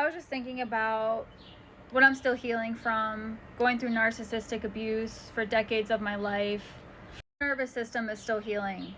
was just thinking about what I'm still healing from, going through narcissistic abuse for decades of my life. My nervous system is still healing.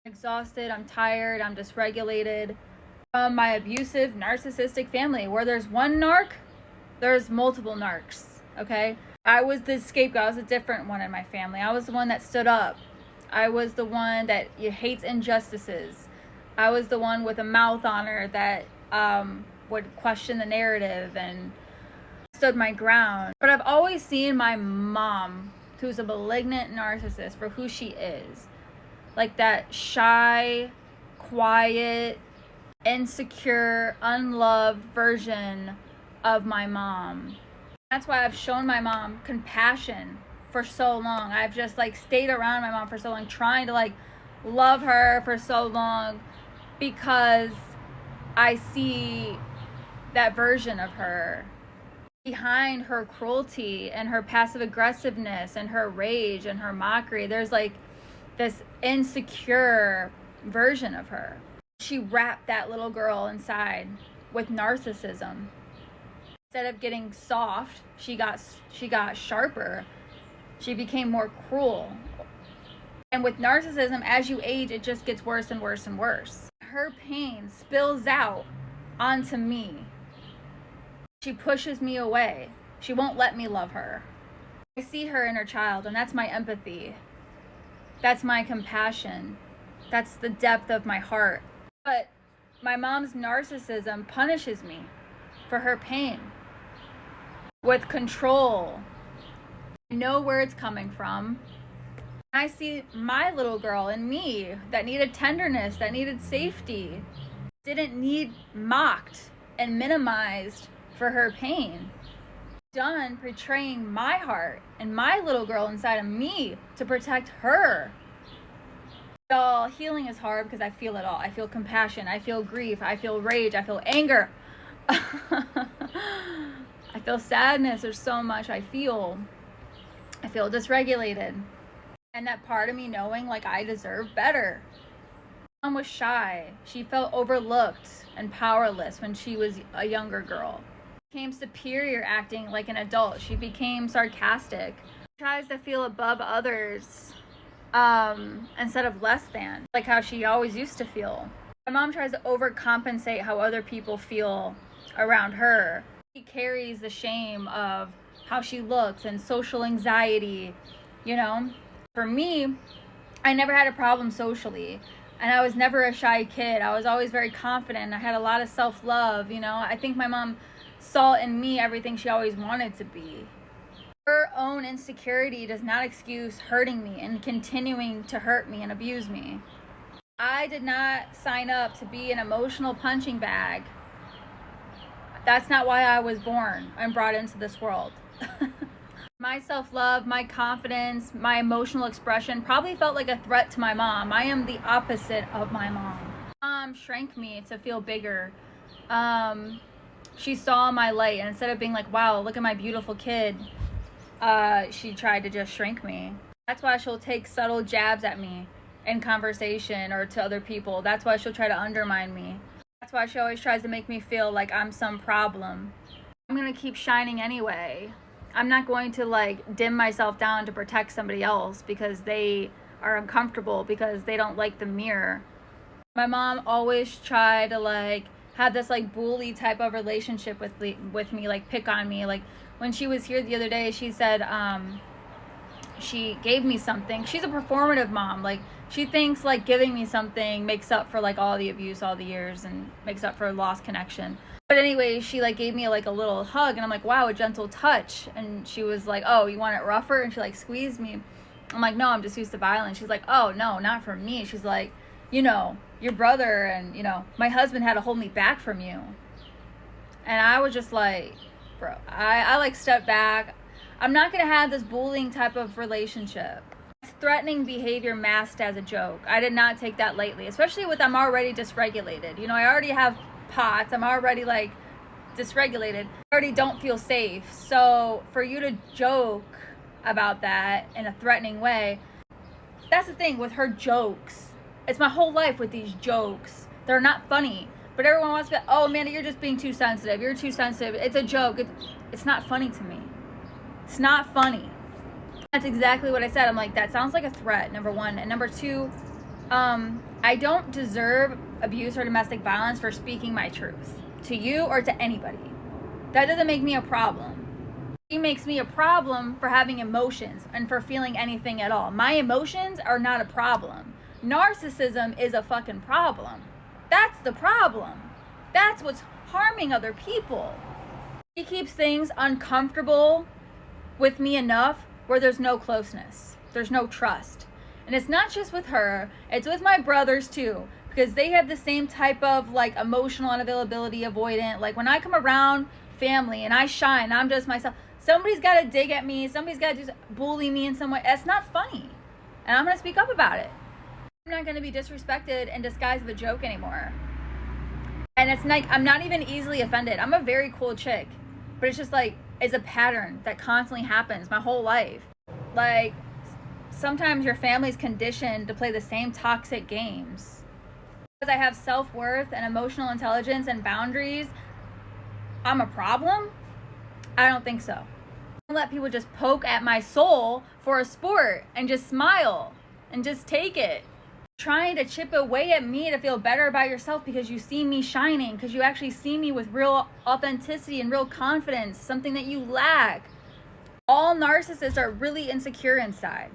I'm exhausted, I'm tired, I'm dysregulated from my abusive, narcissistic family. Where there's one narc, there's multiple narcs, okay? I was the scapegoat. I was a different one in my family. I was the one that stood up. I was the one that hates injustices. I was the one with a mouth on her that would question the narrative and stood my ground. But I've always seen my mom, who's a malignant narcissist, for who she is. Like that shy, quiet, insecure, unloved version of my mom. That's why I've shown my mom compassion for so long. I've just like stayed around my mom for so long, trying to like love her for so long, because I see that version of her. Behind her cruelty and her passive aggressiveness and her rage and her mockery, there's like this insecure version of her. She wrapped that little girl inside with narcissism. Instead of getting soft, she got sharper. She became more cruel. And with narcissism, as you age, it just gets worse and worse and worse. Her pain spills out onto me. She pushes me away. She won't let me love her. I see her inner child, and that's my empathy. That's my compassion. That's the depth of my heart. But my mom's narcissism punishes me for her pain with control. I know where it's coming from. I see my little girl in me that needed tenderness, that needed safety, didn't need mocked and minimized for her pain. Done portraying my heart and my little girl inside of me to protect her. Y'all, healing is hard because I feel it all. I feel compassion, I feel grief, I feel rage, I feel anger. I feel sadness. There's so much I feel. I feel dysregulated. And that part of me knowing like I deserve better. Mom was shy. She felt overlooked and powerless when she was a younger girl. She became superior acting like an adult. She became sarcastic. She tries to feel above others instead of less than, like how she always used to feel. My mom tries to overcompensate how other people feel around her. She carries the shame of how she looks and social anxiety, you know? For me, I never had a problem socially, and I was never a shy kid. I was always very confident. I had a lot of self-love, you know? I think my mom saw in me everything she always wanted to be. Her own insecurity does not excuse hurting me and continuing to hurt me and abuse me. I did not sign up to be an emotional punching bag. That's not why I was born and brought into this world. My self-love, my confidence, my emotional expression probably felt like a threat to my mom. I am the opposite of my mom. Mom shrank me to feel bigger. She saw my light, and instead of being like, wow, look at my beautiful kid, she tried to just shrink me. That's why she'll take subtle jabs at me in conversation or to other people. That's why she'll try to undermine me. That's why she always tries to make me feel like I'm some problem. I'm gonna keep shining anyway. I'm not going to like dim myself down to protect somebody else because they are uncomfortable, because they don't like the mirror. My mom always tried to like have this like bully type of relationship with me, like pick on me. Like when she was here the other day, she said she gave me something. She's a performative mom. Like she thinks like giving me something makes up for like all the abuse all the years and makes up for lost connection. But anyway, she like gave me like a little hug, and I'm like, wow, a gentle touch. And she was like, oh, you want it rougher? And she like squeezed me. I'm like, no, I'm just used to violence. She's like, oh no, not from me. She's like, you know, your brother and, you know, my husband had to hold me back from you. And I was just like, bro, I like stepped back. I'm not gonna have this bullying type of relationship. Threatening behavior masked as a joke. I did not take that lightly, especially with I'm already dysregulated. You know, I already have POTS. I'm already like dysregulated. I already don't feel safe. So for you to joke about that in a threatening way, that's the thing with her jokes. It's my whole life with these jokes. They're not funny. But everyone wants to be, oh, Amanda, you're just being too sensitive. You're too sensitive. It's a joke. It's not funny to me. It's not funny. That's exactly what I said. I'm like, that sounds like a threat, number one. And number two, I don't deserve abuse or domestic violence for speaking my truth to you or to anybody. That doesn't make me a problem. It makes me a problem for having emotions and for feeling anything at all. My emotions are not a problem. Narcissism is a fucking problem. That's the problem. That's what's harming other people. He keeps things uncomfortable with me enough where there's no closeness. There's no trust. And it's not just with her, it's with my brothers too, because they have the same type of like emotional unavailability, avoidant. Like when I come around family and I shine, I'm just myself. Somebody's got to dig at me. Somebody's got to just bully me in some way. That's not funny. And I'm going to speak up about it. I'm not going to be disrespected and disguised as a joke anymore. And it's like, I'm not even easily offended. I'm a very cool chick. But it's just like, it's a pattern that constantly happens my whole life. Like, sometimes your family's conditioned to play the same toxic games. Because I have self-worth and emotional intelligence and boundaries, I'm a problem? I don't think so. I don't let people just poke at my soul for a sport and just smile and just take it. Trying to chip away at me to feel better about yourself because you see me shining, because you actually see me with real authenticity and real confidence, something that you lack. All narcissists are really insecure inside.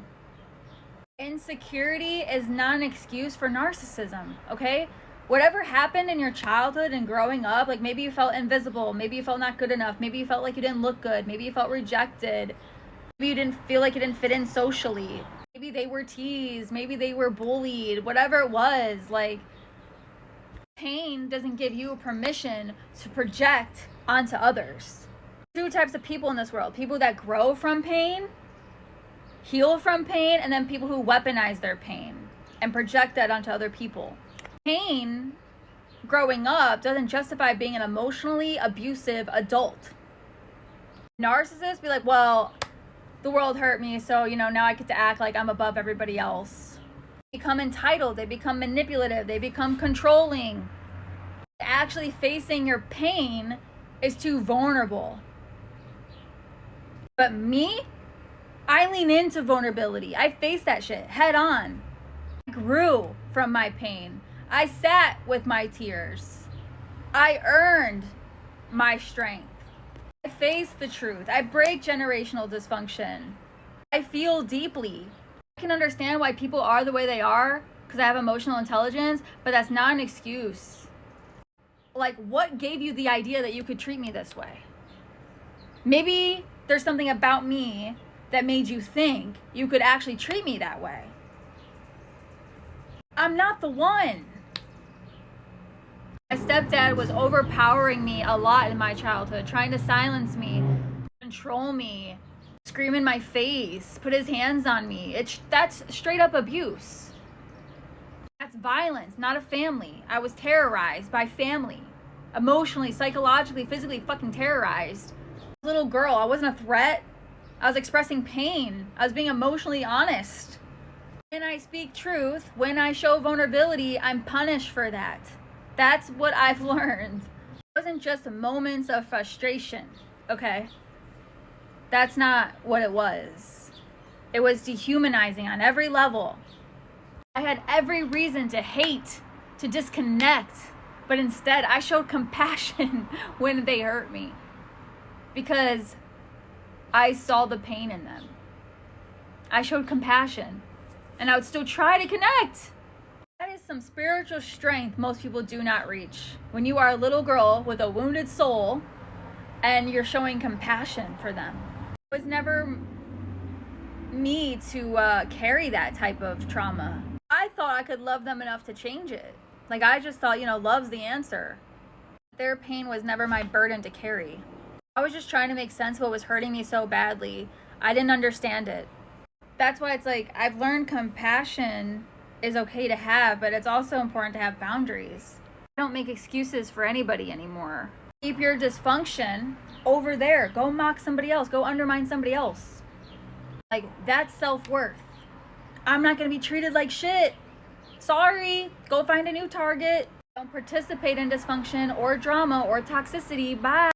Insecurity is not an excuse for narcissism, okay? Whatever happened in your childhood and growing up, like maybe you felt invisible, maybe you felt not good enough, maybe you felt like you didn't look good, maybe you felt rejected, maybe you didn't feel like you didn't fit in socially. Maybe they were teased, maybe they were bullied, whatever it was. Like, pain doesn't give you permission to project onto others. Two types of people in this world: people that grow from pain, heal from pain, and then people who weaponize their pain and project that onto other people. Pain growing up doesn't justify being an emotionally abusive adult. Narcissists be like, well, the world hurt me, so, now I get to act like I'm above everybody else. They become entitled, they become manipulative, they become controlling. Actually facing your pain is too vulnerable. But me, I lean into vulnerability. I face that shit head on. I grew from my pain. I sat with my tears. I earned my strength. I face the truth. I break generational dysfunction. I feel deeply. I can understand why people are the way they are because I have emotional intelligence, but that's not an excuse. Like, what gave you the idea that you could treat me this way? Maybe there's something about me that made you think you could actually treat me that way. I'm not the one. My stepdad was overpowering me a lot in my childhood, trying to silence me, control me, scream in my face, put his hands on me. That's straight up abuse. That's violence, not a family. I was terrorized by family. Emotionally, psychologically, physically fucking terrorized. Little girl, I wasn't a threat. I was expressing pain. I was being emotionally honest. When I speak truth, when I show vulnerability, I'm punished for that. That's what I've learned. It wasn't just moments of frustration, okay? That's not what it was. It was dehumanizing on every level. I had every reason to hate, to disconnect, but instead I showed compassion when they hurt me because I saw the pain in them. I showed compassion, and I would still try to connect. That is some spiritual strength most people do not reach. When you are a little girl with a wounded soul and you're showing compassion for them. It was never me to carry that type of trauma. I thought I could love them enough to change it. Like, I just thought, love's the answer. Their pain was never my burden to carry. I was just trying to make sense of what was hurting me so badly. I didn't understand it. That's why it's like, I've learned compassion is okay to have, but it's also important to have boundaries. I don't make excuses for anybody anymore. Keep your dysfunction over there. Go mock somebody else. Go undermine somebody else. Like, that's self-worth. I'm not going to be treated like shit. Sorry. Go find a new target. Don't participate in dysfunction or drama or toxicity. Bye.